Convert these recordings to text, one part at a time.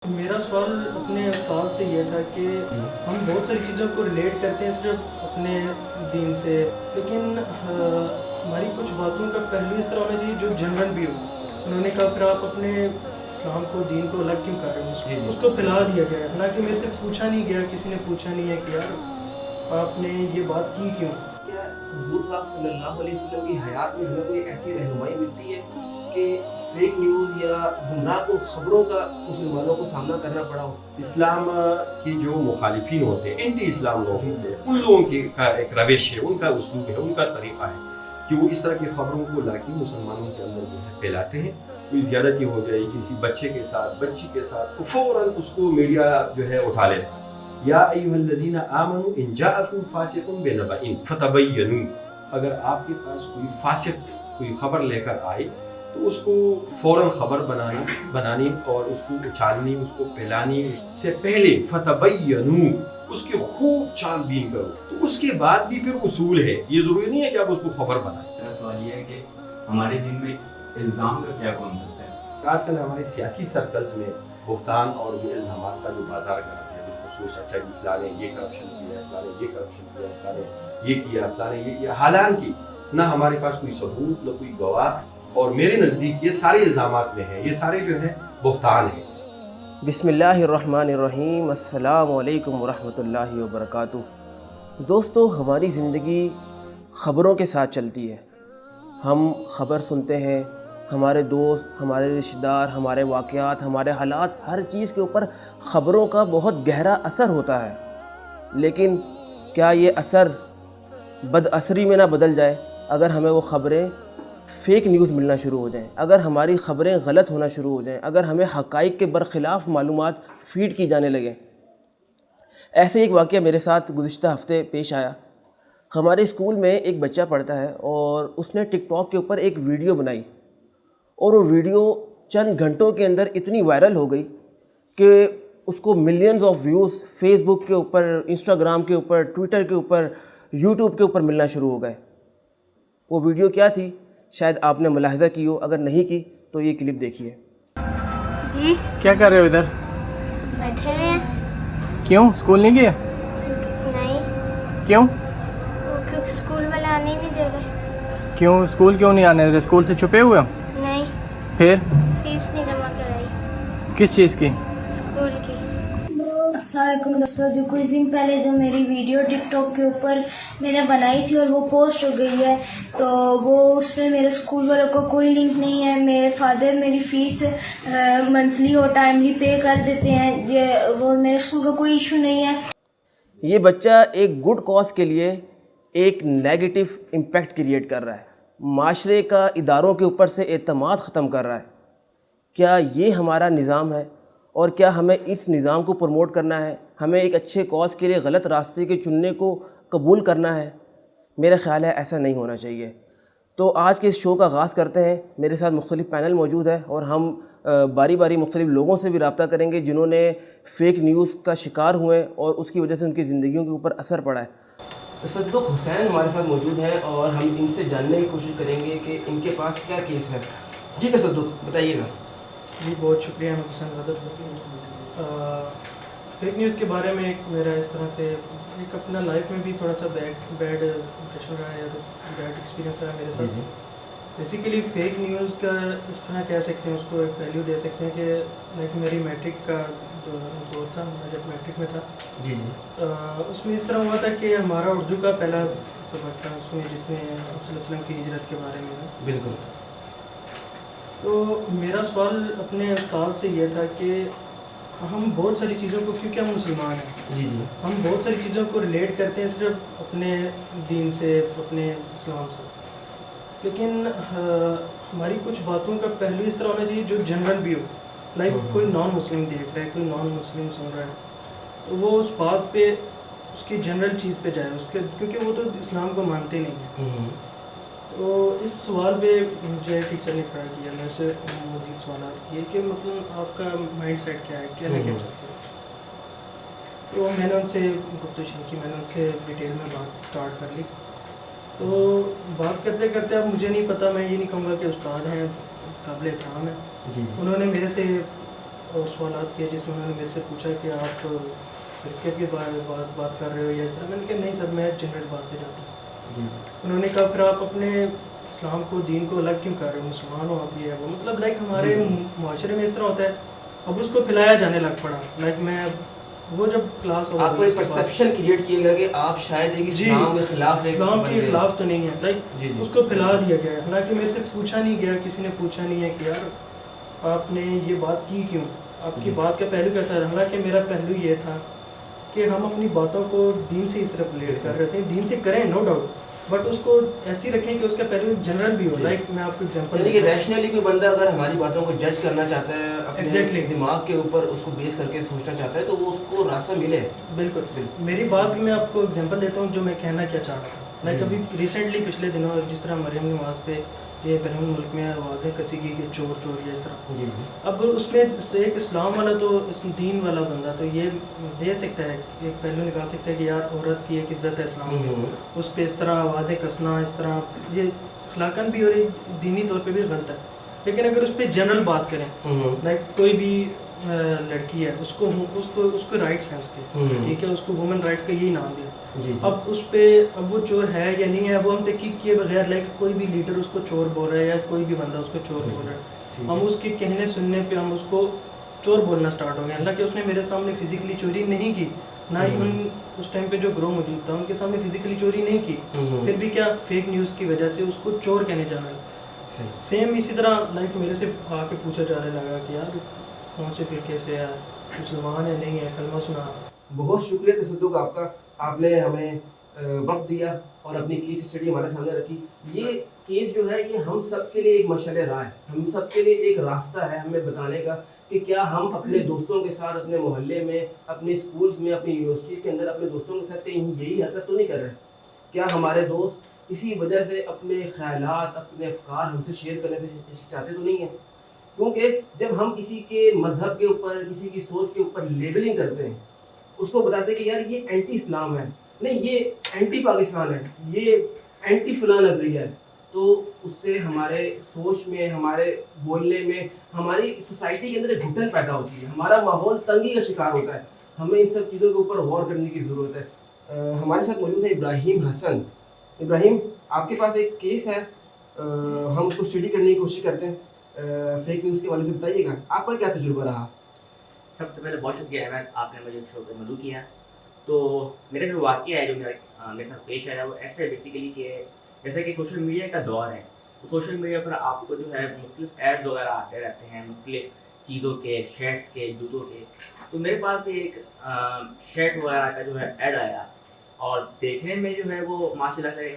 میرا سوال اپنے استاد سے یہ تھا کہ ہم بہت ساری چیزوں کو ریلیٹ کرتے ہیں صرف اپنے دین سے، لیکن ہماری کچھ باتوں کا پہلو اس طرح ہونا چاہیے جو جنرل بھی ہو۔ انہوں نے کہا پھر آپ اپنے اسلام کو، دین کو الگ کیوں کر رہے ہیں؟ اس کو پھیلا دیا گیا ہے، حالانکہ میرے سے پوچھا نہیں گیا، کسی نے پوچھا نہیں ہے کہ یار آپ نے یہ بات کی کیوں؟ کیا حضور پاک صلی اللہ علیہ وسلم کی حیات میں ہمیں کوئی ایسی رہنمائی ملتی ہے کہ فیک نیوز یا گمراہ کن خبروں کا مسلمانوں کو سامنا کرنا پڑا ہو؟ اسلام کی جو مخالفین ہوتے ہیں، اینٹی اسلام لوگ ہوتے ہیں، ان لوگوں کی کا ایک روش ہے، ان کا اسلوب ہے، ان کا طریقہ ہے کہ وہ اس طرح کی خبروں کو لا کے مسلمانوں کے اندر جو ہے پھیلاتے ہیں۔ کوئی زیادتی ہو جائے کسی بچے کے ساتھ، بچی کے ساتھ، فوراً اس کو میڈیا جو ہے اٹھا لیتا ہے۔ یا ایھا الذین آمنوا ان جاءکم فاسق بنبأ فتبینوا، اگر آپ کے پاس کوئی فاسق کوئی خبر لے کر آئے تو اس کو فوراً خبر بنانی اور اس کو اچھالنی، اس کو پھیلانی اس سے پہلے فتبینوا، اس کی خوب چھان بین کرو، تو اس کے بعد بھی پھر اصول ہے، یہ ضروری نہیں ہے کہ آپ اس کو خبر بنائیں۔ میرا سوال یہ ہے کہ ہمارے دین میں الزام کا کیا کانسیپٹ ہے؟ آج کل ہمارے سیاسی سرکلز میں بہتان اور جو الزامات کا جو بازار کر رہے ہیں، بالخصوص اچھا جی فلاں نے یہ کرپشن کیا ہے، فلاں نے یہ کرپشن کیا ہے، فلاں نے یہ کیا، فلاں نے یہ کیا، حالانکہ نہ ہمارے پاس کوئی ثبوت، نہ کوئی گواہ، اور میرے نزدیک یہ سارے الزامات میں ہیں، یہ سارے جو ہیں بہتان ہیں۔ بسم اللہ الرحمن الرحیم، السلام علیکم ورحمۃ اللہ وبرکاتہ۔ دوستو، ہماری زندگی خبروں کے ساتھ چلتی ہے۔ ہم خبر سنتے ہیں، ہمارے دوست، ہمارے رشتہ دار، ہمارے واقعات، ہمارے حالات، ہر چیز کے اوپر خبروں کا بہت گہرا اثر ہوتا ہے۔ لیکن کیا یہ اثر بد اثری میں نہ بدل جائے اگر ہمیں وہ خبریں فیک نیوز ملنا شروع ہو جائیں، اگر ہماری خبریں غلط ہونا شروع ہو جائیں، اگر ہمیں حقائق کے برخلاف معلومات فیڈ کی جانے لگیں؟ ایسے ایک واقعہ میرے ساتھ گزشتہ ہفتے پیش آیا۔ ہمارے اسکول میں ایک بچہ پڑھتا ہے اور اس نے ٹک ٹاک کے اوپر ایک ویڈیو بنائی، اور وہ ویڈیو چند گھنٹوں کے اندر اتنی وائرل ہو گئی کہ اس کو ملینز آف ویوز فیس بک کے اوپر، انسٹاگرام کے اوپر، ٹویٹر کے اوپر، یوٹیوب کے اوپر ملنا شروع ہو گئے۔ وہ ویڈیو کیا تھی شاید آپ نے ملاحظہ کی ہو، اگر نہیں کی تو یہ کلپ دیکھیے۔ جی کیا کر رہے ہو ادھر؟ بیٹھے ہیں۔ کیوں اسکول نہیں گیا؟ نہیں، کیوں وہ اسکول والے آنے ہی نہیں دے رہے۔ کیوں اسکول کیوں نہیں آنے دے رہے؟ اسکول سے چھپے ہوئے ہو؟ نہیں، پھر فیس نہیں جمع کرائی کس چیز کی؟ اسکول کی۔ السلام علیکم دوستوں، جو کچھ دن پہلے جو میری ویڈیو ٹک ٹاک کے اوپر میں نے بنائی تھی اور وہ پوسٹ ہو گئی ہے، تو وہ اس میں میرے اسکول والوں کو کوئی لنک نہیں ہے۔ میرے فادر میری فیس منتھلی اور ٹائملی پے کر دیتے ہیں، وہ میرے اسکول کا کوئی ایشو نہیں ہے۔ یہ بچہ ایک گڈ کاز کے لیے ایک نیگیٹو امپیکٹ کریٹ کر رہا ہے، معاشرے کا اداروں کے اوپر سے اعتماد ختم کر رہا ہے۔ کیا یہ ہمارا نظام ہے؟ اور کیا ہمیں اس نظام کو پروموٹ کرنا ہے؟ ہمیں ایک اچھے کاز کے لیے غلط راستے کے چننے کو قبول کرنا ہے؟ میرا خیال ہے ایسا نہیں ہونا چاہیے۔ تو آج کے اس شو کا آغاز کرتے ہیں۔ میرے ساتھ مختلف پینل موجود ہے اور ہم باری باری مختلف لوگوں سے بھی رابطہ کریں گے جنہوں نے فیک نیوز کا شکار ہوئے اور اس کی وجہ سے ان کی زندگیوں کے اوپر اثر پڑا ہے۔ تصدق حسین ہمارے ساتھ موجود ہیں اور ہم ان سے جاننے کی کوشش کریں گے کہ ان کے پاس کیا کیس ہے۔ جی تصدق بتائیے گا۔ جی بہت شکریہ احمد حسین رضا۔ فیک نیوز کے بارے میں ایک میرا اس طرح سے ایک اپنا لائف میں بھی تھوڑا سا بیڈ امپریشن رہا ہے، بیڈ ایکسپیرینس رہا ہے میرے ساتھ۔ بیسیکلی فیک نیوز کا اس طرح کہہ سکتے ہیں، اس کو ایک ویلیو دے سکتے ہیں کہ لائک میری میٹرک کا جو دور تھا، میں جب میٹرک میں تھا، جی اس میں اس طرح ہوا تھا کہ ہمارا اردو کا پہلا سبق تھا اس میں، جس میں آپ صلی اللہ علیہ وسلم کی ہجرت کے بارے میں تھا۔ بالکل۔ تو میرا سوال اپنے استاد سے یہ تھا کہ ہم بہت ساری چیزوں کو، کیونکہ ہم مسلمان ہیں، جی ہم بہت ساری چیزوں کو ریلیٹ کرتے ہیں صرف اپنے دین سے، اپنے اسلام سے، لیکن ہماری کچھ باتوں کا پہلو اس طرح ہونا چاہیے جو جنرل بھی ہو، لائک کوئی نان مسلم دیکھ رہا ہے، کوئی نان مسلم سن رہا ہے، تو وہ اس بات پہ، اس کی جنرل چیز پہ جائے، اس کے، کیونکہ وہ تو اسلام کو مانتے نہیں ہیں۔ تو اس سوال پہ مجھے ٹیچر نے کھڑا کیا، میرے سے مزید سوالات کیے کہ مطلب آپ کا مائنڈ سیٹ کیا ہے، کہنا کیا چاہتے ہیں۔ تو میں نے ان سے گفتگو شروع کی، میں نے ان سے ڈیٹیل میں بات سٹارٹ کر لی۔ تو بات کرتے کرتے اب مجھے نہیں پتہ، میں یہ نہیں کہوں گا کہ استاد ہیں، قابل احترام ہیں، انہوں نے میرے سے اور سوالات کیے جس میں انہوں نے میرے سے پوچھا کہ آپ فرقے کے بارے بات کر رہے ہو یا اس طرح. میں نے کہا نہیں سر, میں جنرل بات پہ جاتا ہوں. انہوں نے کہا پھر آپ اپنے اسلام کو, دین کو الگ کیوں کر رہے ہو, مسلمان ہو آپ, یہ ہے وہ. مطلب لائک ہمارے معاشرے میں اس طرح ہوتا ہے. اب اس کو پھیلایا جانے لگ پڑا. لائک میں وہ جب کلاس آپ کو ایک پرسیپشن کریٹ کیا گیا کہ آپ شاید ایک اسلام کے خلاف, اسلام کے خلاف تو نہیں ہے, لائک اس کو پھیلا دیا گیا ہے. حالانکہ میرے سے پوچھا نہیں گیا, کسی نے پوچھا نہیں ہے کہ یار آپ نے یہ بات کی کیوں, آپ کی بات کا پہلو کیا تھا. حالانکہ میرا پہلو یہ تھا کہ ہم اپنی باتوں کو دین سے ہی صرف ریلیٹ کر رہے تھے. دین سے کریں نو ڈاؤٹ, بٹ اس کو ایسی رکھیں کہ اس کا پہلو جنرل بھی ہو. لائک میں آپ کو ایگزامپل کہ ریشنلی کوئی بندہ اگر ہماری باتوں کو جج کرنا چاہتا ہے, اپنے دماغ کے اوپر اس کو بیس کر کے سوچنا چاہتا ہے, تو وہ اس کو راستہ ملے. بالکل. میری بات میں آپ کو ایگزامپل دیتا ہوں جو میں کہنا کیا چاہ رہا تھا. لائک ابھی ریسنٹلی پچھلے دنوں جس طرح مریم نواز پہ یہ بین الملک میں آوازیں کسی کی کہ چور چور یا اس طرح. اب اس میں ایک اسلام والا تو دین والا بندہ تو یہ دے سکتا ہے, ایک پہلو نکال سکتا ہے کہ یار عورت کی ایک عزت ہے اسلام میں, اس پہ اس طرح آوازیں کسنا اس طرح یہ اخلاقاً بھی اور دینی طور پہ بھی غلط ہے. لیکن اگر اس پہ جنرل بات کریں, لائک کوئی بھی لڑکی ہے, اس کو رائٹس ہیں اس کے, ٹھیک ہے, اس کو وومن رائٹس کا یہی نام دیا. اب اس پہ اب وہ چور ہے یا نہیں ہے وہ ہم تحقیق کیے بغیر, لائک کوئی بھی لیڈر اس کو چور بول رہا ہے یا کوئی بھی بندہ اس کو چور بول رہا ہے, ہم اس کے کہنے سننے پہ ہم اس کو چور بولنا سٹارٹ ہو گیا. حالانکہ اس نے میرے سامنے فزیکلی چوری نہیں کی, نہ ہی اس ٹائم پہ جو گروہ موجود تھا ان کے سامنے فزیکلی چوری نہیں کی, پھر بھی کیا فیک نیوز کی وجہ سے اس کو چور کہنے جانا. سیم اسی طرح لائک میرے سے آ کے پوچھا جانے لگا کہ یار کون سے فرقے سے ہے, مسلمان ہے نہیں ہے, کلمہ سنا. بہت شکریہ تصدق آپ کا, آپ نے ہمیں وقت دیا اور اپنی کیس اسٹڈی ہمارے سامنے رکھی. یہ کیس جو ہے یہ ہم سب کے لیے ایک مشعل راہ ہے, ہم سب کے لیے ایک راستہ ہے ہمیں بتانے کا کہ کیا ہم اپنے دوستوں کے ساتھ, اپنے محلے میں, اپنے اسکولز میں, اپنی یونیورسٹیز کے اندر اپنے دوستوں کے ساتھ کہیں یہی حرکت تو نہیں کر رہے. کیا ہمارے دوست اسی وجہ سے اپنے خیالات, اپنے افکار ہم سے شیئر کرنے سے چاہتے تو نہیں ہیں؟ کیونکہ جب ہم کسی کے مذہب کے اوپر, کسی کی سوچ کے اوپر لیبلنگ کرتے ہیں, اس کو بتاتے ہیں کہ یار یہ اینٹی اسلام ہے, نہیں یہ اینٹی پاکستان ہے, یہ اینٹی فلاں نظریہ ہے, تو اس سے ہمارے سوچ میں, ہمارے بولنے میں, ہماری سوسائٹی کے اندر ایک گھٹن پیدا ہوتی ہے, ہمارا ماحول تنگی کا شکار ہوتا ہے. ہمیں ان سب چیزوں کے اوپر غور کرنے کی ضرورت ہے. ہمارے ساتھ موجود ہے ابراہیم حسن. ابراہیم, آپ کے پاس ایک کیس ہے, ہم اس کو اسٹڈی کرنے کی کوشش کرتے ہیں. فیک نیوز کے والے سے بتائیے گا آپ کا کیا تجربہ رہا؟ سب سے پہلے بہت شکریہ احمد, آپ نے مجھے شو پہ مدعو کیا. تو میرا جو واقعہ ہے جو میرے ساتھ پیش آیا وہ ایسے ہے بیسیکلی کہ جیسے کہ سوشل میڈیا کا دور ہے, تو سوشل میڈیا پر آپ کو جو ہے مختلف ایڈ وغیرہ آتے رہتے ہیں, مختلف چیزوں کے, شرٹس کے, جوتوں کے. تو میرے پاس بھی ایک شرٹ وغیرہ کا جو ہے ایڈ آیا, اور دیکھنے میں جو ہے وہ ماشاء اللہ سے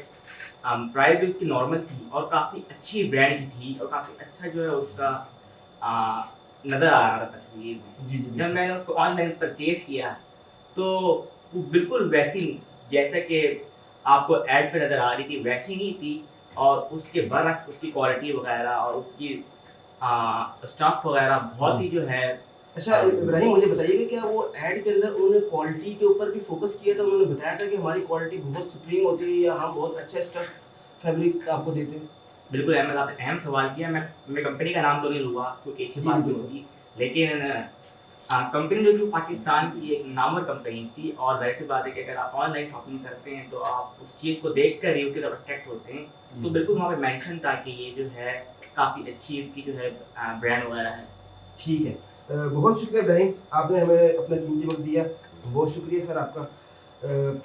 پرائز بھی اس کی نارمل تھی اور کافی اچھی برانڈ کی تھی, اور کافی اچھا جو ہے اس کا نظر آ رہا تھا تصویر میں. جب میں نے اس کو آن لائن پرچیز کیا تو وہ بالکل ویسی جیسا کہ آپ کو ایڈ پہ نظر آ رہی تھی ویسی نہیں تھی, اور اس کے برعکس اس کی کوالٹی وغیرہ اور اس کی اسٹاف وغیرہ بہت ہی جو ہے. اچھا ابراہیم, مجھے بتائیے کہ کیا وہ ایڈ کے اندر انہوں نے کوالٹی کے اوپر بھی فوکس کیا تھا؟ انہوں نے بتایا تھا کہ ہماری کوالٹی بہت سپریم ہوتی ہے یا ہم بہت اچھا اسٹف فیبرک آپ کو دیتے ہیں؟ بالکل احمد, آپ نے اہم سوال کیا. میں کمپنی کا نام تو نہیں لوں کیونکہ اچھی بات نہیں ہوگی, لیکن کمپنی جو پاکستان کی ایک نامور کمپنی تھی, اور ظاہر سی بات ہے کہ اگر آپ آن لائن شاپنگ کرتے ہیں تو آپ اس چیز کو دیکھ کر ہی اس کی طرف اٹریکٹ ہوتے ہیں. تو بالکل وہاں پہ مینشن تھا کہ یہ جو ہے کافی اچھی اس کی جو ہے برانڈ وغیرہ ہے. ٹھیک ہے, بہت شکریہ ابراہیم, آپ نے ہمیں اپنا قیمتی وقت دیا, بہت شکریہ سر آپ کا.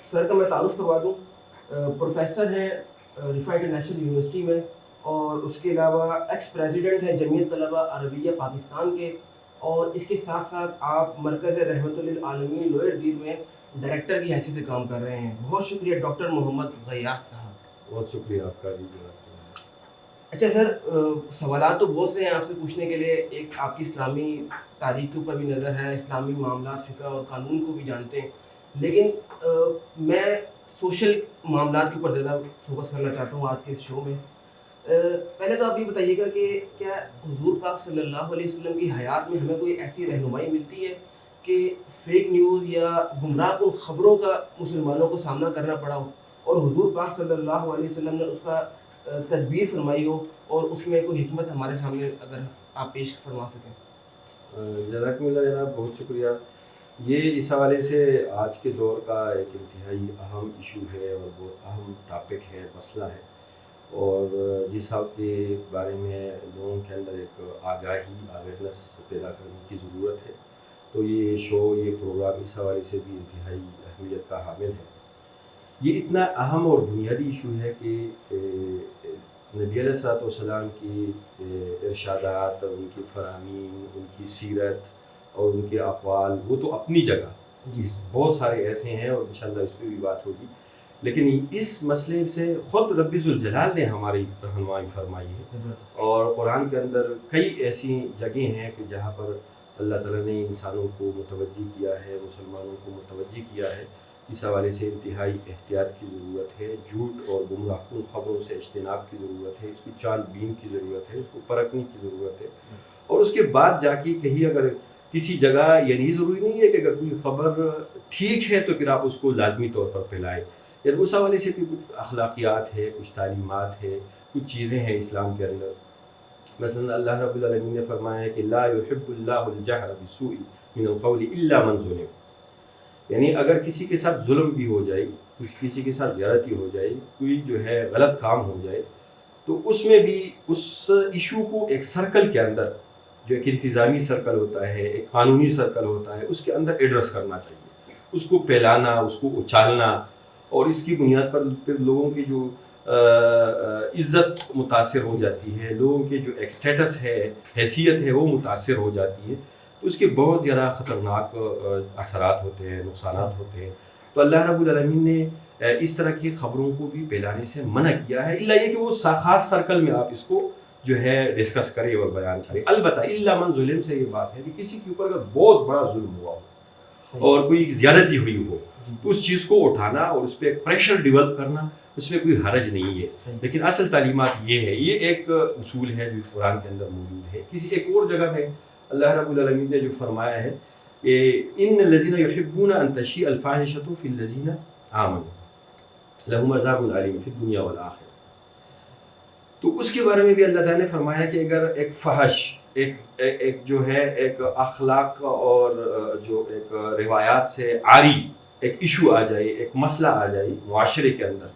سر کا میں تعارف کروا دوں, پروفیسر ہیں رفاع انٹرنیشنل یونیورسٹی میں, اور اس کے علاوہ ایکس پریزیڈنٹ ہیں جمعیت طلبہ عربیہ پاکستان کے, اور اس کے ساتھ ساتھ آپ مرکز رحمت للعالمین لوئر دیر میں ڈائریکٹر کی حیثیت سے کام کر رہے ہیں. بہت شکریہ ڈاکٹر محمد غیاث صاحب. بہت شکریہ آپ کا بھی. اچھا سر, سوالات تو بہت سے ہیں آپ سے پوچھنے کے لیے. ایک آپ کی اسلامی تاریخ کے اوپر بھی نظر ہے, اسلامی معاملات, فقہ اور قانون کو بھی جانتے ہیں, لیکن میں سوشل معاملات کے اوپر زیادہ فوکس کرنا چاہتا ہوں آج کے اس شو میں. پہلے تو آپ یہ بتائیے گا کہ کیا حضور پاک صلی اللہ علیہ وسلم کی حیات میں ہمیں کوئی ایسی رہنمائی ملتی ہے کہ فیک نیوز یا گمراہ کن خبروں کا مسلمانوں کو سامنا کرنا پڑا ہو, اور حضور پاک صلی اللہ علیہ وسلم نے اس کا تدبیر فرمائی ہو, اور اس میں کوئی حکمت ہمارے سامنے اگر آپ پیش فرما سکیں؟ جزاکم اللہ جناب، بہت شکریہ. یہ اس حوالے سے آج کے دور کا ایک انتہائی اہم ایشو ہے اور بہت اہم ٹاپک ہے، مسئلہ ہے، اور جس حال کے بارے میں لوگوں کے اندر ایک اویئرنیس پیدا کرنے کی ضرورت ہے. تو یہ شو، یہ پروگرام اس حوالے سے بھی انتہائی اہمیت کا حامل ہے. یہ اتنا اہم اور بنیادی ایشو ہے کہ نبی علیہ الصلوۃ والسلام کی ارشادات، ان کی فرامین، ان کی سیرت اور ان کے اقوال، وہ تو اپنی جگہ بہت سارے ایسے ہیں اور انشاءاللہ اس پہ بھی بات ہوگی. لیکن اس مسئلے سے خود رب ذوالجلال نے ہماری رہنمائی فرمائی ہے، اور قرآن کے اندر کئی ایسی جگہیں ہیں کہ جہاں پر اللہ تعالیٰ نے انسانوں کو متوجہ کیا ہے، مسلمانوں کو متوجہ کیا ہے. اس حوالے سے انتہائی احتیاط کی ضرورت ہے، جھوٹ اور گمراہ کن خبروں سے اجتناب کی ضرورت ہے، اس کی چاند بین کی ضرورت ہے، اس کو پرکھنے کی ضرورت ہے. اور اس کے بعد جا کے کہیں اگر کسی جگہ، یعنی ضروری نہیں ہے کہ اگر کوئی خبر ٹھیک ہے تو پھر آپ اس کو لازمی طور پر پھیلائیں. یعنی اس حوالے سے بھی کچھ اخلاقیات ہے، کچھ تعلیمات ہے، کچھ چیزیں ہیں اسلام کے اندر. مثلا اللہ رب العالمین نے فرمایا ہے کہ لا يحب اللہ الجہر بالسوء من القول الا من ظلم. یعنی اگر کسی کے ساتھ ظلم بھی ہو جائے، کسی کے ساتھ زیادتی ہو جائے، کوئی جو ہے غلط کام ہو جائے، تو اس میں بھی اس ایشو کو ایک سرکل کے اندر، جو ایک انتظامی سرکل ہوتا ہے، ایک قانونی سرکل ہوتا ہے، اس کے اندر ایڈریس کرنا چاہیے. اس کو پھیلانا، اس کو اچھالنا، اور اس کی بنیاد پر پھر لوگوں کی جو عزت متاثر ہو جاتی ہے، لوگوں کے جو ایک سٹیٹس ہے، حیثیت ہے، وہ متاثر ہو جاتی ہے. تو اس کے بہت زیادہ خطرناک اثرات ہوتے ہیں، نقصانات ہوتے ہیں. تو اللہ رب العالمین نے اس طرح کی خبروں کو بھی پھیلانے سے منع کیا ہے، الا یہ کہ وہ خاص سرکل میں آپ اس کو جو ہے ڈسکس کریں اور بیان کریں. البتہ الا من ظلم سے یہ بات ہے کہ کسی کے اوپر اگر بہت بڑا ظلم ہوا ہو اور کوئی زیادتی ہوئی ہو تو اس چیز کو اٹھانا اور اس پہ ایک پریشر ڈیولپ کرنا، اس میں کوئی حرج نہیں ہے. لیکن اصل تعلیمات یہ ہے، یہ ایک اصول ہے جو قرآن کے اندر موجود ہے. کسی ایک اور جگہ میں اللہ رب العالمین نے جو فرمایا ہے کہ ان الذین یحبون ان تشیع الفاحشۃ فی الذین آمنوا لہم عذاب علیم فی الدنیا والآخرہ. تو اس کے بارے میں بھی اللہ تعالیٰ نے فرمایا کہ اگر ایک فحش، ایک جو ہے ایک اخلاق اور جو ایک روایات سے عاری ایک ایشو آ جائے، ایک مسئلہ آ جائے معاشرے کے اندر،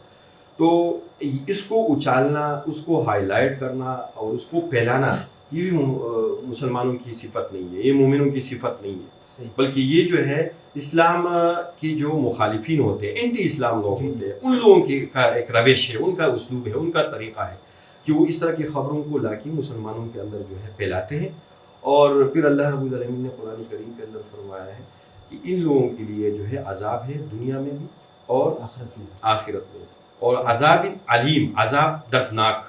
تو اس کو اچھالنا، اس کو ہائی لائٹ کرنا اور اس کو پھیلانا، یہ بھی مسلمانوں کی صفت نہیں ہے، یہ مومنوں کی صفت نہیں ہے. بلکہ یہ جو ہے اسلام کی جو مخالفین ہوتے ہیں، اینٹی اسلام لوگ ہوتے ہیں، ان لوگوں کی کا ایک روش ہے، ان کا اسلوب ہے، ان کا طریقہ ہے کہ وہ اس طرح کی خبروں کو لا کے مسلمانوں کے اندر جو ہے پھیلاتے ہیں. اور پھر اللہ رب العالمین نے قرآن کریم کے اندر فرمایا ہے کہ ان لوگوں کے لیے جو ہے عذاب ہے دنیا میں بھی اور آخرت میں، اور عذاب علیم، عذاب دردناک.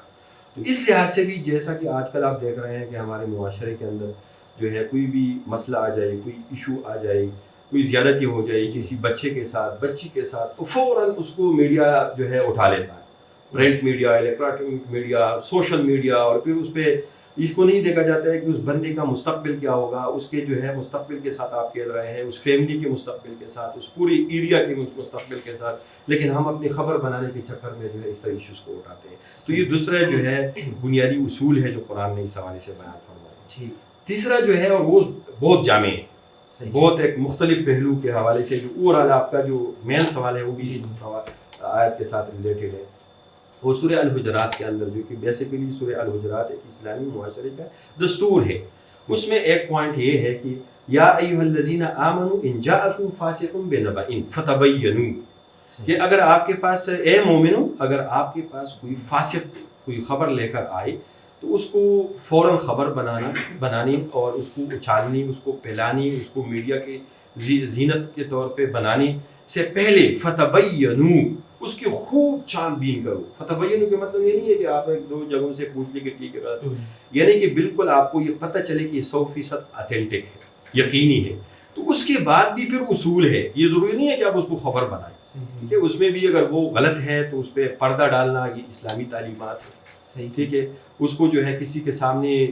تو اس لحاظ سے بھی جیسا کہ آج کل آپ دیکھ رہے ہیں کہ ہمارے معاشرے کے اندر جو ہے کوئی بھی مسئلہ آ جائے، کوئی ایشو آ جائے، کوئی زیادتی ہو جائے کسی بچے کے ساتھ، بچی کے ساتھ، تو فوراً اس کو میڈیا جو ہے اٹھا لیتا ہے، print media, electronic media, social media. اور پھر اس پہ اس کو نہیں دیکھا جاتا ہے کہ اس بندے کا مستقبل کیا ہوگا، اس کے جو ہے مستقبل کے ساتھ آپ کھیل رہے ہیں، اس فیملی کے مستقبل کے ساتھ، اس پوری ایریا کے مستقبل کے ساتھ. لیکن ہم اپنی خبر بنانے کے چکر میں جو ہے اس طرح ایشوز کو اٹھاتے ہیں. تو یہ دوسرا جو ہے بنیادی اصول ہے جو قرآن نے اس حوالے سے بیان فرمایا. تیسرا جو ہے، اور وہ بہت جامع ہے، بہت ایک مختلف پہلو کے حوالے سے، جو اوورآل آپ کا جو مین سوال ہے وہ بھی اس آیت کے ساتھ ریلیٹڈ ہے. وہ سورہ الحجرات کے اندر، جو کہ بیسیکلی سورہ الحجرات ایک اسلامی معاشرے کا دستور ہے، اس میں ایک پوائنٹ یہ ہے کہ یا ایھا الذین آمنوا ان جاءکم فاسق بنبأ فتبینوا، کہ اگر آپ کے پاس، اے مومنو، اگر آپ کے پاس کوئی فاسق کوئی خبر لے کر آئے تو اس کو فوراً خبر بنانی اور اس کو اچھالنی، اس کو پھیلانی، اس کو میڈیا کے زینت کے طور پہ بنانے سے پہلے فتبینوا، اس کی خوب چھان بین کرو. فتبینوا کا مطلب یہ نہیں ہے کہ آپ ایک دو جگہوں سے پوچھ لیں کہ ٹھیک ہے، یعنی کہ بالکل آپ کو یہ پتہ چلے کہ یہ 100% اتھینٹک ہے، یقینی ہے. تو اس کے بعد بھی پھر اصول ہے، یہ ضروری نہیں ہے کہ آپ اس کو خبر بنائیں. ٹھیک ہے، اس میں بھی اگر وہ غلط ہے تو اس پہ پردہ ڈالنا، یہ اسلامی تعلیمات ہے. ٹھیک ہے، اس کو جو ہے کسی کے سامنے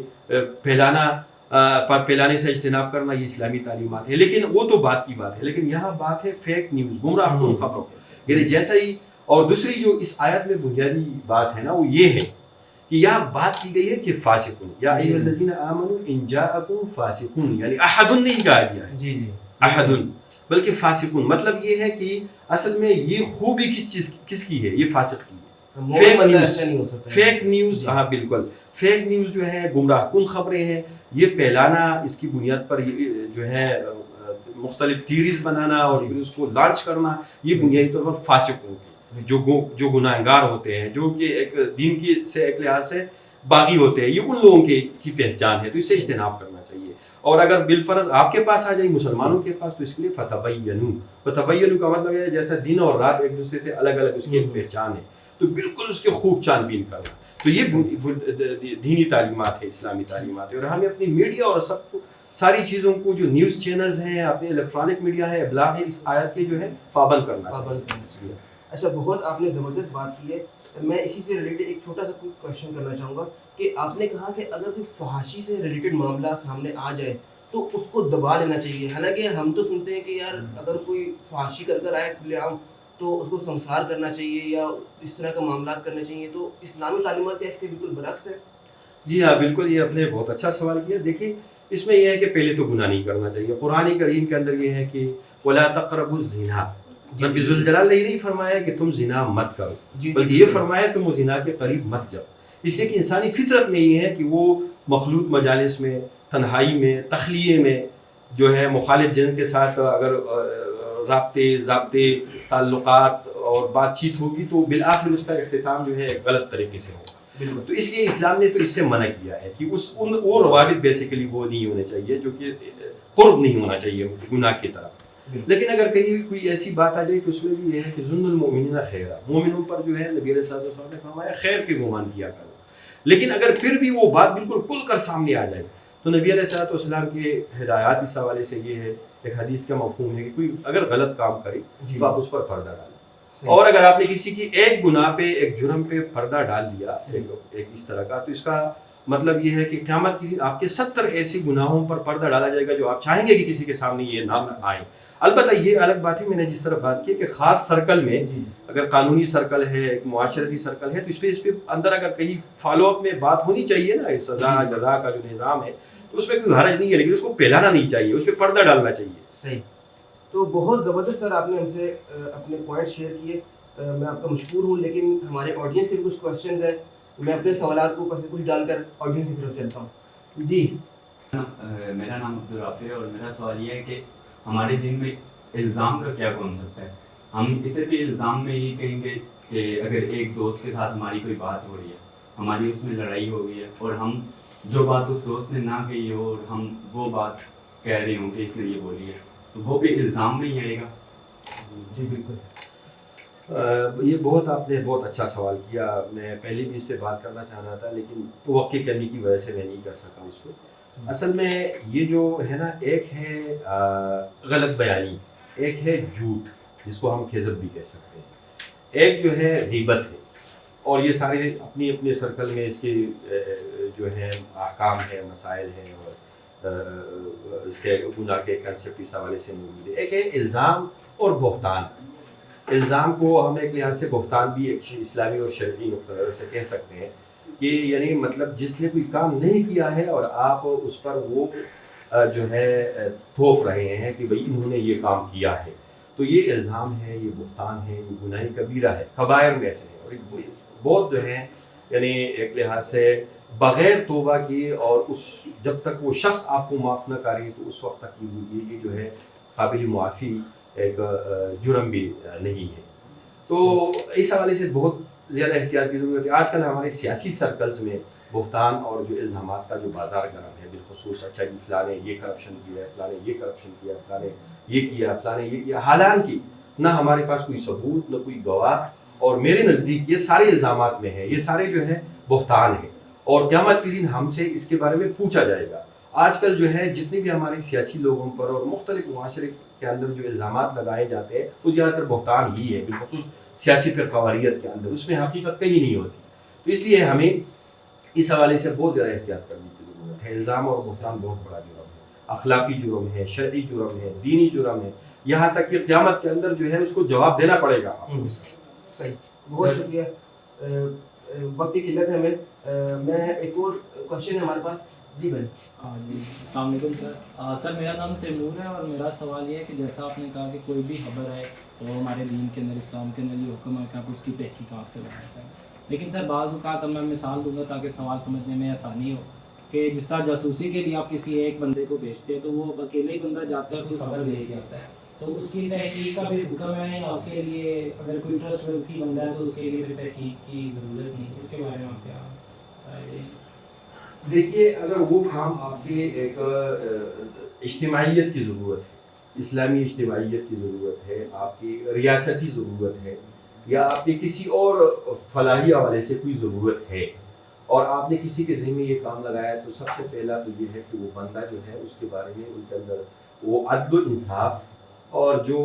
پھیلانے سے اجتناب کرنا، یہ اسلامی تعلیمات ہے. لیکن وہ تو بات کی بات ہے، لیکن یہاں بات ہے فیک نیوز، گمراہ کن خبروں. یعنی جیسا ہی، اور دوسری جو اس آیت میں بنیادی بات ہے نا، وہ یہ ہے کہ یہاں بات کی گئی ہے کہ فاسقون، یا ایھا الذین آمنوا ان جاءکم فاسقون، یعنی احد نہیں کہا گیا ہے جی جی احد، بلکہ فاسقون، مطلب یہ ہے کہ اصل میں یہ خوبی کس کی ہے؟ یہ فاسق کی ہے. فیک نیوز، فیک نیوز، ہاں بالکل، فیک نیوز جو ہے گمراہ کن خبریں ہیں، یہ پھیلانا، اس کی بنیاد پر جو ہے مختلف تھیریز بنانا اور پھر اس کو لانچ کرنا، یہ بنیادی طور پر فاسقوں کی جو گناہگار ہوتے ہیں، جو کہ ایک دین کی سے ایک لحاظ سے باغی ہوتے ہیں، یہ ان لوگوں کی پہچان ہے. تو اس سے اجتناب کرنا چاہیے. اور اگر بالفرض آپ کے پاس آ جائے مسلمانوں کے پاس، تو اس کے لیے فتبینوا کا مطلب ہے جیسا دن اور رات ایک دوسرے سے الگ الگ اس کی ایک پہچان ہے، تو بالکل اس کے خوب چھان بین کرنا. تو یہ دینی تعلیمات ہے، اسلامی تعلیمات ہے. اور ہمیں اپنی میڈیا اور ساری چیزوں کو جو نیوز چینلز ہیں، اپنے الیکٹرانک میڈیا ہے، ابلاغ ہے، اس آیت کے جو ہے پابند کرنا چاہیے. اچھا، بہت آپ نے زبردست بات کی ہے. میں اسی سے ریلیٹڈ ایک چھوٹا سا کوئی کویشچن کرنا چاہوں گا کہ آپ نے کہا کہ اگر کوئی فحاشی سے ریلیٹڈ معاملہ سامنے آ جائے تو اس کو دبا لینا چاہیے. حالانکہ ہم تو سنتے ہیں کہ یار اگر کوئی فحاشی کر آئے کھلے عام تو اس کو سنسار کرنا چاہیے یا اس طرح کا معاملات کرنے چاہیے. تو اسلامی تعلیمات کیا اس کے بالکل برعکس ہے؟ جی ہاں بالکل، یہ آپ نے بہت اچھا سوال کیا. دیکھیں اس میں یہ ہے کہ پہلے تو گناہ نہیں کرنا چاہیے. قرآن کریم کے اندر یہ ہے کہ وَلَا تَقْرَبُوا الزِّنَا، رب ذوالجلال نے یہ نہیں فرمایا کہ تم زنا مت کرو، بلکہ یہ فرمایا تم وہ زنا کے قریب مت جاؤ. اس لیے کہ انسانی فطرت میں یہ ہے کہ وہ مخلوط مجالس میں، تنہائی میں، تخلیے میں جو ہے مخالف جنس کے ساتھ اگر رابطے ضابطے تعلقات اور بات چیت ہوگی تو بالآخر اس کا اختتام جو ہے غلط طریقے سے ہوگا. تو اس لیے اسلام نے تو اس سے منع کیا ہے کہ وہ روابط بیسیکلی وہ نہیں ہونے چاہیے جو کہ قرب نہیں ہونا چاہیے گناہ کی طرف. لیکن اگر کہیں کوئی ایسی بات آ جائے تو اس میں بھی یہ ہے کہ ظن المؤمنین خیرا، مومنوں پر جو ہے نبی علیہ الصلوۃ والسلام نے فرمایا خیر کے گمان کیا کرو. لیکن اگر پھر بھی وہ بات بالکل کھل کر سامنے آ جائے تو نبی علیہ الصلوۃ والسلام کے ہدایات اس حوالے سے یہ ہے، ایک حدیث کا مفہوم ہے کہ کوئی اگر غلط کام کرے تو آپ اس پر پردہ ڈالیں. اور اگر آپ نے کسی کی ایک گناہ پہ، ایک جرم پہ پردہ ڈال دیا ایک اس طرح کا، تو اس کا مطلب یہ ہے کہ قیامت کے دن آپ کے 70 ایسے گناہوں پر پردہ ڈالا جائے گا جو آپ چاہیں گے کہ کسی کے سامنے یہ نہ آئیں. البتہ یہ الگ بات ہے، میں نے جس طرح بات کی کہ خاص سرکل میں اگر قانونی سرکل ہے، ایک معاشرتی سرکل ہے، تو اس پہ اندر اگر کہیں فالو اپ میں بات ہونی چاہیے نا، سزا جزا کا جو نظام ہے، تو اس میں کوئی حرج نہیں ہے، لیکن اس کو پھیلانا نہیں چاہیے، اس پہ پردہ ڈالنا چاہیے. صحیح. تو بہت زبردست سر آپ نے ہم سے اپنے پوائنٹ شیئر کیے. میں آپ کا مشکور ہوں، لیکن ہمارے آڈینس کے بھی کچھ کویشچنز ہیں. میں اپنے سوالات کو کچھ ڈال کر آڈینس کی طرف چلتا ہوں. جی، میرا نام عبدالرافع ہے اور میرا سوال یہ ہے کہ ہمارے دین میں الزام کا کیا کانسیپٹ ہے؟ ہم اسے بھی الزام میں ہی کہیں گے کہ اگر ایک دوست کے ساتھ ہماری کوئی بات ہو رہی ہے، ہماری اس میں لڑائی ہو گئی ہے اور ہم جو بات اس دوست نے نہ کہی ہو اور ہم وہ بات کہہ رہے ہوں کہ اس نے یہ بولی ہے، تو وہ بھی الزام میں ہی آئے گا؟ جی بالکل. یہ بہت آپ نے بہت اچھا سوال کیا. میں پہلے بھی اس پہ بات کرنا چاہ رہا تھا لیکن وقت کی کمی کی وجہ سے میں نہیں کر سکا اس کو. اصل میں یہ جو ہے نا، ایک ہے غلط بیانی، ایک ہے جھوٹ جس کو ہم کذب بھی کہہ سکتے ہیں، ایک جو ہے غیبت ہے. اور یہ سارے اپنی اپنے سرکل میں اس کے جو ہے احکام ہے، مسائل ہیں اور اس کے گناہ کے کنسیپٹ اس حوالے سے موجود ہے. ایک ہے الزام اور بہتان. الزام کو ہم ایک لحاظ سے بہتان بھی ایک اسلامی اور شرعی نقطہ نظر سے کہہ سکتے ہیں کہ یعنی مطلب جس نے کوئی کام نہیں کیا ہے اور آپ اس پر وہ جو ہے تھوپ رہے ہیں کہ بھئی انہوں نے یہ کام کیا ہے، تو یہ الزام ہے، یہ بہتان ہے، یہ گناہ کبیرہ ہے، کبائر میں سے ہے. اور بہت جو ہے یعنی ایک لحاظ سے بغیر توبہ کیے اور اس جب تک وہ شخص آپ کو معاف نہ کرے تو اس وقت تک یہ جو ہے قابل معافی ایک جرم بھی نہیں ہے. تو اس حوالے سے بہت زیادہ احتیاط کی ضرورت ہے. آج کل ہمارے سیاسی سرکلز میں بہتان اور جو الزامات کا جو بازار گرم ہے بالخصوص، اچھا جی فلاں نے یہ کرپشن کیا ہے، فلاں نے یہ کرپشن کیا، فلاں نے یہ کیا، فلاں نے یہ کیا، حالانکہ نہ ہمارے پاس کوئی ثبوت نہ کوئی گواہ. اور میرے نزدیک یہ سارے الزامات میں ہیں، یہ سارے جو ہے بہتان ہیں اور قیامت کے دن ہم سے اس کے بارے میں پوچھا جائے گا. آج کل جو ہے جتنے بھی ہمارے سیاسی لوگوں پر اور مختلف معاشرے کے اندر جو الزامات لگائے جاتے ہیں وہ زیادہ تر بہتان ہی ہے، بالخصوص سیاسی فرقواریت کے اندر، اس میں حقیقت کہیں نہیں ہوتی. تو اس لیے ہمیں اس حوالے سے بہت زیادہ احتیاط کرنے کی ضرورت ہے. الزام اور بہتان بہت بڑا جرم ہے، اخلاقی جرم ہے، شرعی جرم ہے، دینی جرم ہے، یہاں تک کہ قیامت کے اندر جو ہے اس کو جواب دینا پڑے گا. صحیح، بہت شکریہ. وقت کی قلت ہے ہمیں. میں ایک اور کوشچن ہے ہمارے پاس. جی بھائی. ہاں جی السلام علیکم سر. سر میرا نام تیمور ہے اور میرا سوال یہ ہے کہ جیسا آپ نے کہا کہ کوئی بھی خبر ہے تو ہمارے دین کے اندر اسلام کے اندر یہ حکم ہے کہ آپ اس کی تحقیقات کریں. لیکن سر بعض اوقات میں مثال دوں گا تاکہ سوال سمجھنے میں آسانی ہو کہ جس طرح جاسوسی کے لیے آپ کسی ایک بندے کو بھیجتے ہیں تو وہ اکیلے ہی بندہ جاتا ہے کوئی خبر لے کے آتا ہے تو اس کی تحقیق کا بھی حکم ہے یا اس کے لیے اگر کوئی ٹرسٹورتھی بندہ ہے تو اس کے لیے بھی تحقیق کی ضرورت نہیں. اس کے بارے میں آپ کیا؟ دیکھیے اگر وہ کام آپ کے ایک اجتماعیت کی ضرورت ہے, اسلامی اجتماعیت کی ضرورت ہے, آپ کی ریاستی ضرورت ہے, یا آپ کے کسی اور فلاحی حوالے سے کوئی ضرورت ہے اور آپ نے کسی کے ذہن میں یہ کام لگایا, تو سب سے پہلا تو یہ ہے کہ وہ بندہ جو ہے اس کے بارے میں ان کے اندر وہ عدل و انصاف اور جو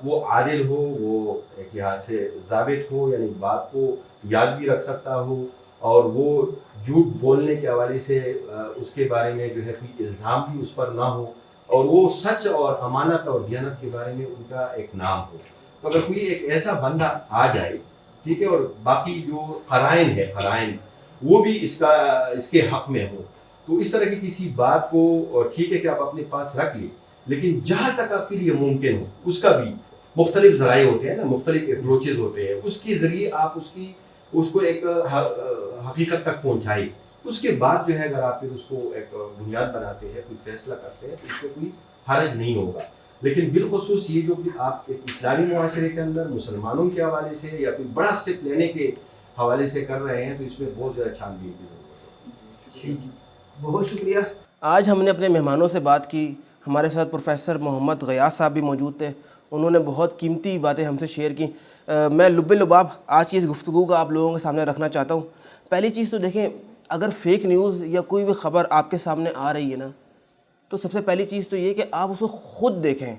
وہ عادل ہو, وہ ایک لحاظ سے ضابط ہو, یعنی بات کو یاد بھی رکھ سکتا ہو, اور وہ جھوٹ بولنے کے حوالے سے اس کے بارے میں جو ہے کوئی الزام بھی اس پر نہ ہو, اور وہ سچ اور امانت اور دیانت کے بارے میں ان کا ایک نام ہو. تو اگر کوئی ایک ایسا بندہ آ جائے, ٹھیک ہے, اور باقی جو قرائن وہ بھی اس کے حق میں ہوں, تو اس طرح کی کسی بات کو ٹھیک ہے کہ آپ اپنے پاس رکھ لیں, لیکن جہاں تک آپ کے لیے ممکن ہو اس کا بھی مختلف ذرائع ہوتے ہیں نا, مختلف اپروچز ہوتے ہیں, اس کے ذریعے آپ اس کو ایک حقیقت تک پہنچائے. اس کے بعد جو ہے اگر آپ پھر اس کو ایک بنیاد بناتے ہیں, کوئی فیصلہ کرتے ہیں, تو اس میں کوئی حرج نہیں ہوگا. لیکن بالخصوص یہ جو آپ ایک اسلامی معاشرے کے اندر مسلمانوں کے حوالے سے یا کوئی بڑا اسٹیپ لینے کے حوالے سے کر رہے ہیں, تو اس میں بہت زیادہ چھان بین کی ضرورت ہے. بہت شکریہ. آج ہم نے اپنے مہمانوں سے بات کی. ہمارے ساتھ پروفیسر محمد غیاث صاحب بھی موجود تھے. انہوں نے بہت قیمتی باتیں ہم سے شیئر کی. میں لب لباب آج کی اس گفتگو کا آپ لوگوں کے سامنے رکھنا چاہتا ہوں. پہلی چیز تو دیکھیں, اگر فیک نیوز یا کوئی بھی خبر آپ کے سامنے آ رہی ہے نا, تو سب سے پہلی چیز تو یہ کہ آپ اس کو خود دیکھیں.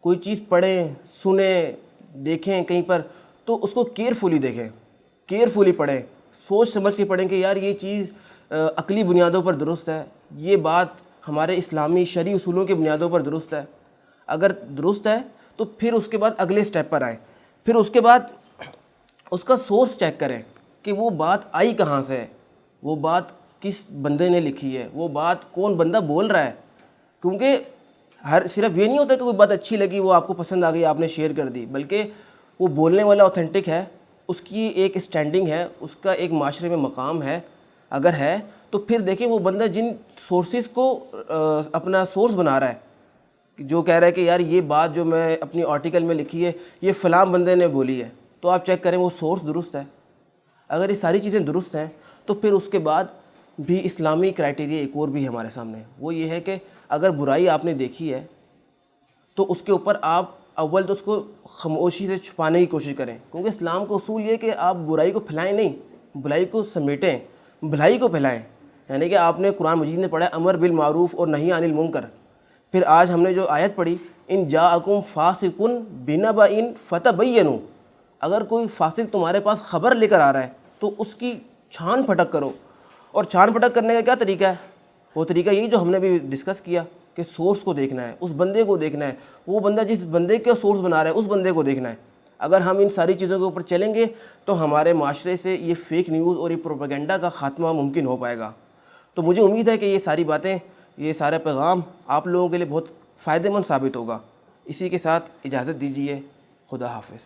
کوئی چیز پڑھیں, سنیں, دیکھیں کہیں پر, تو اس کو کیئرفلی دیکھیں, کیئرفلی پڑھیں, سوچ سمجھ کے پڑھیں کہ یار یہ چیز عقلی بنیادوں پر درست ہے, یہ بات ہمارے اسلامی شرعی اصولوں کی بنیادوں پر درست ہے. اگر درست ہے تو پھر اس کے بعد اگلے سٹیپ پر آئیں. پھر اس کے بعد اس کا سورس چیک کریں کہ وہ بات آئی کہاں سے ہے, وہ بات کس بندے نے لکھی ہے, وہ بات کون بندہ بول رہا ہے. کیونکہ صرف یہ نہیں ہوتا کہ کوئی بات اچھی لگی, وہ آپ کو پسند آ گئی, آپ نے شیئر کر دی, بلکہ وہ بولنے والا اوتھینٹک ہے, اس کی ایک اسٹینڈنگ ہے, اس کا ایک معاشرے میں مقام ہے. اگر ہے تو پھر دیکھیں وہ بندہ جن سورسز کو اپنا سورس بنا رہا ہے, جو کہہ رہا ہے کہ یار یہ بات جو میں اپنی آرٹیکل میں لکھی ہے یہ فلاں بندے نے بولی ہے, تو آپ چیک کریں وہ سورس درست ہے. اگر یہ ساری چیزیں درست ہیں تو پھر اس کے بعد بھی اسلامی کرائٹیریا ایک اور بھی ہمارے سامنے ہے. وہ یہ ہے کہ اگر برائی آپ نے دیکھی ہے تو اس کے اوپر آپ اول تو اس کو خاموشی سے چھپانے کی کوشش کریں, کیونکہ اسلام کا اصول یہ کہ آپ برائی کو پھیلائیں نہیں, بھلائی کو سمیٹیں, بھلائی کو پھیلائیں. یعنی کہ آپ نے قرآن مجید نے پڑھا امر بالمعروف اور نہی عن المنکر. پھر آج ہم نے جو آیت پڑھی ان جاءکم فاسق بنبأ فتبینوا, اگر کوئی فاسق تمہارے پاس خبر لے کر آ رہا ہے تو اس کی چھان پھٹک کرو. اور چھان پھٹک کرنے کا کیا طریقہ ہے؟ وہ طریقہ یہی جو ہم نے بھی ڈسکس کیا کہ سورس کو دیکھنا ہے, اس بندے کو دیکھنا ہے, وہ بندہ جس بندے کا سورس بنا رہا ہے اس بندے کو دیکھنا ہے. اگر ہم ان ساری چیزوں کے اوپر چلیں گے تو ہمارے معاشرے سے یہ فیک نیوز اور یہ پروپیگنڈا کا خاتمہ ممکن ہو پائے گا. تو مجھے امید ہے کہ یہ ساری باتیں, یہ سارا پیغام آپ لوگوں کے لیے بہت فائدہ مند ثابت ہوگا. اسی کے ساتھ اجازت دیجیے. خدا حافظ.